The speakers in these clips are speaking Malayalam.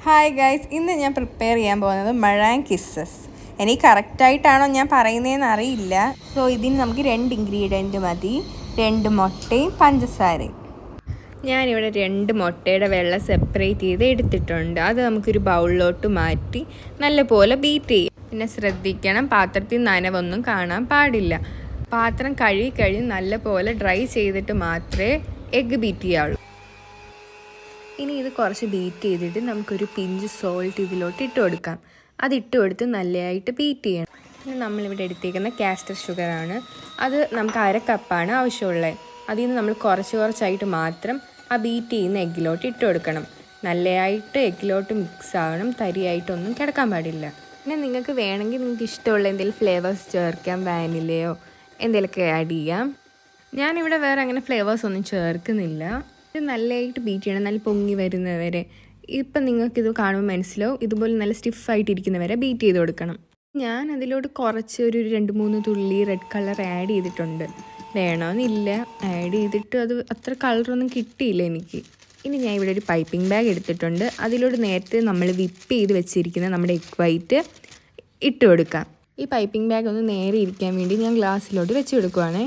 ഹായ് ഗൈസ്, ഇന്ന് ഞാൻ പ്രിപ്പയർ ചെയ്യാൻ പോകുന്നത് മഴാങ് കിസ്സസ്. എനിക്ക് കറക്റ്റായിട്ടാണോ ഞാൻ പറയുന്നതെന്ന് അറിയില്ല. സോ ഇതിന് നമുക്ക് 2 ഇൻഗ്രീഡിയൻറ്റ് മതി, 2 മുട്ടയും പഞ്ചസാരയും. ഞാനിവിടെ 2 മുട്ടയുടെ വെള്ളം സെപ്പറേറ്റ് ചെയ്ത് എടുത്തിട്ടുണ്ട്. അത് നമുക്കൊരു ബൗളിലോട്ട് മാറ്റി നല്ലപോലെ ബീറ്റ് ചെയ്യാം. പിന്നെ ശ്രദ്ധിക്കണം, പാത്രത്തിൽ നനവൊന്നും കാണാൻ പാടില്ല. പാത്രം കഴുകി നല്ലപോലെ ഡ്രൈ ചെയ്തിട്ട് മാത്രമേ എഗ്ഗ് ബീറ്റ് ചെയ്യാവുള്ളൂ. ഇനി ഇത് കുറച്ച് ബീറ്റ് ചെയ്തിട്ട് നമുക്കൊരു പിഞ്ച് സോൾട്ട് ഇതിലോട്ട് ഇട്ട് കൊടുക്കാം. അതിട്ട് കൊടുത്ത് നല്ലതായിട്ട് ബീറ്റ് ചെയ്യണം. പിന്നെ നമ്മളിവിടെ എടുത്തേക്കുന്ന കാസ്റ്റർ ഷുഗറാണ്. അത് നമുക്ക് 1/2 കപ്പാണ് ആവശ്യമുള്ളത്. അതിൽ നിന്ന് നമ്മൾ കുറച്ചായിട്ട് മാത്രം ആ ബീറ്റ് ചെയ്യുന്ന എഗ്ഗിലോട്ട് ഇട്ട് കൊടുക്കണം. നല്ലതായിട്ട് എഗ്ഗിലോട്ട് മിക്സ് ആവണം, തരിയായിട്ടൊന്നും കിടക്കാൻ പാടില്ല. പിന്നെ നിങ്ങൾക്ക് വേണമെങ്കിൽ നിങ്ങൾക്ക് ഇഷ്ടമുള്ള എന്തെങ്കിലും ഫ്ലേവേഴ്സ് ചേർക്കാം, വാനിലയോ എന്തെങ്കിലുമൊക്കെ ആഡ് ചെയ്യാം. ഞാനിവിടെ വേറെ അങ്ങനെ ഫ്ലേവേഴ്സ് ഒന്നും ചേർക്കുന്നില്ല. ഇത് നല്ലതായിട്ട് ബീറ്റ് ചെയ്യണം, നല്ല പൊങ്ങി വരുന്നവരെ. ഇപ്പം നിങ്ങൾക്കിത് കാണുമ്പോൾ മനസ്സിലാവും, ഇതുപോലെ നല്ല സ്റ്റിഫായിട്ടിരിക്കുന്നവരെ ബീറ്റ് ചെയ്ത് കൊടുക്കണം. ഞാൻ അതിലോട്ട് കുറച്ച് ഒരു 2-3 തുള്ളി റെഡ് കളർ ആഡ് ചെയ്തിട്ടുണ്ട്. വേണമെന്നില്ല, ആഡ് ചെയ്തിട്ട് അത് അത്ര കളറൊന്നും കിട്ടിയില്ല എനിക്ക്. ഇനി ഞാൻ ഇവിടെ ഒരു പൈപ്പിംഗ് ബാഗ് എടുത്തിട്ടുണ്ട്. അതിലോട്ട് നേരത്തെ നമ്മൾ വിപ്പ് ചെയ്ത് വെച്ചിരിക്കുന്ന നമ്മുടെ എഗ് വൈറ്റ് ഇട്ട് കൊടുക്കാം. ഈ പൈപ്പിംഗ് ബാഗ് ഒന്ന് നേരെ ഇരിക്കാൻ വേണ്ടി ഞാൻ ഗ്ലാസ്സിലോട്ട് വെച്ച് കൊടുക്കുവാണേ.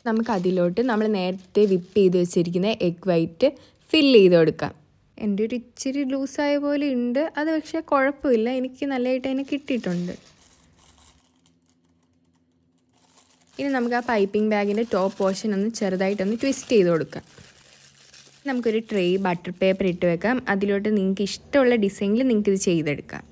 നമുക്ക് അതിലോട്ട് നമ്മൾ നേരത്തെ വിപ്പ് ചെയ്ത് വെച്ചിരിക്കുന്ന എഗ് വൈറ്റ് ഫില്ല് ചെയ്ത് കൊടുക്കാം. എൻ്റെ ഒരു ഇച്ചിരി ലൂസായ പോലെ ഉണ്ട്, അത് പക്ഷേ കുഴപ്പമില്ല, എനിക്ക് നല്ലതായിട്ട് അതിനെ കിട്ടിയിട്ടുണ്ട്. ഇനി നമുക്ക് ആ പൈപ്പിംഗ് ബാഗിൻ്റെ ടോപ്പ് പോർഷൻ ഒന്ന് ചെറുതായിട്ടൊന്ന് ട്വിസ്റ്റ് ചെയ്ത് കൊടുക്കാം. നമുക്കൊരു ട്രേ ബട്ടർ പേപ്പർ ഇട്ട് വെക്കാം. അതിലോട്ട് നിങ്ങൾക്ക് ഇഷ്ടമുള്ള ഡിസൈനിൽ നിങ്ങൾക്ക് ഇത് ചെയ്തെടുക്കാം.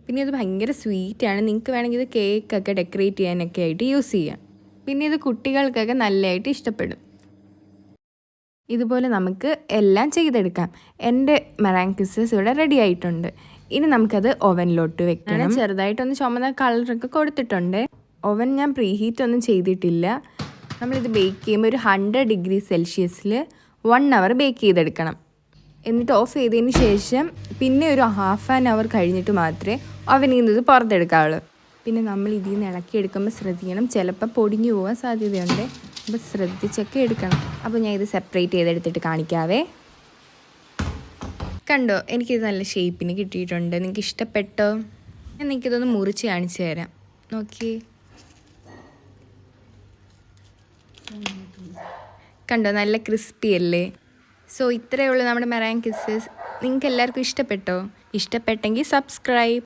പിന്നെ ഇത് ഭയങ്കര സ്വീറ്റാണ്. നിങ്ങൾക്ക് വേണമെങ്കിൽ ഇത് കേക്കൊക്കെ ഡെക്കറേറ്റ് ചെയ്യാനൊക്കെ ആയിട്ട് യൂസ് ചെയ്യാം. പിന്നെ ഇത് കുട്ടികൾക്കൊക്കെ നല്ലതായിട്ട് ഇഷ്ടപ്പെടും. ഇതുപോലെ നമുക്ക് എല്ലാം ചെയ്തെടുക്കാം. എൻ്റെ മഴാങ് കിസ്സസ് ഇവിടെ റെഡി ആയിട്ടുണ്ട്. ഇനി നമുക്കത് ഓവനിലോട്ട് വെക്കണം. ചെറുതായിട്ടൊന്ന് ചുമന്ന കളറൊക്കെ കൊടുത്തിട്ടുണ്ട്. ഓവൻ ഞാൻ പ്രീഹീറ്റ് ഒന്നും ചെയ്തിട്ടില്ല. നമ്മളിത് ബേക്ക് ചെയ്യുമ്പോൾ ഒരു 100 ഡിഗ്രി സെൽഷ്യസിൽ 1 അവർ ബേക്ക് ചെയ്തെടുക്കണം. എന്നിട്ട് ഓഫ് ചെയ്തതിന് ശേഷം പിന്നെ ഒരു ½ ആൻ അവർ കഴിഞ്ഞിട്ട് മാത്രമേ ഓവനിൽ നിന്ന് ഇത് പുറത്തെടുക്കാവുള്ളൂ. പിന്നെ നമ്മൾ ഇതിൽ നിന്ന് ഇളക്കിയെടുക്കുമ്പോൾ ശ്രദ്ധിക്കണം, ചിലപ്പോൾ പൊടിഞ്ഞു പോകാൻ സാധ്യതയുണ്ട്. അപ്പോൾ ശ്രദ്ധിച്ചൊക്കെ എടുക്കണം. അപ്പോൾ ഞാൻ ഇത് സെപ്പറേറ്റ് ചെയ്തെടുത്തിട്ട് കാണിക്കാവേ. കണ്ടോ, എനിക്കിത് നല്ല ഷേപ്പിന് കിട്ടിയിട്ടുണ്ട്. നിങ്ങൾക്ക് ഇഷ്ടപ്പെട്ടോ? ഞാൻ നിങ്ങൾക്കിതൊന്ന് മുറിച്ച് കാണിച്ചു തരാം. നോക്കിയേ, കണ്ടോ, നല്ല ക്രിസ്പി അല്ലേ? സോ ഇത്രയേ ഉള്ളൂ നമ്മുടെ മഴാങ് കിസ്സസ്. നിങ്ങൾക്ക് എല്ലാവർക്കും ഇഷ്ടപ്പെട്ടോ? ഇഷ്ടപ്പെട്ടെങ്കിൽ സബ്സ്ക്രൈബ്.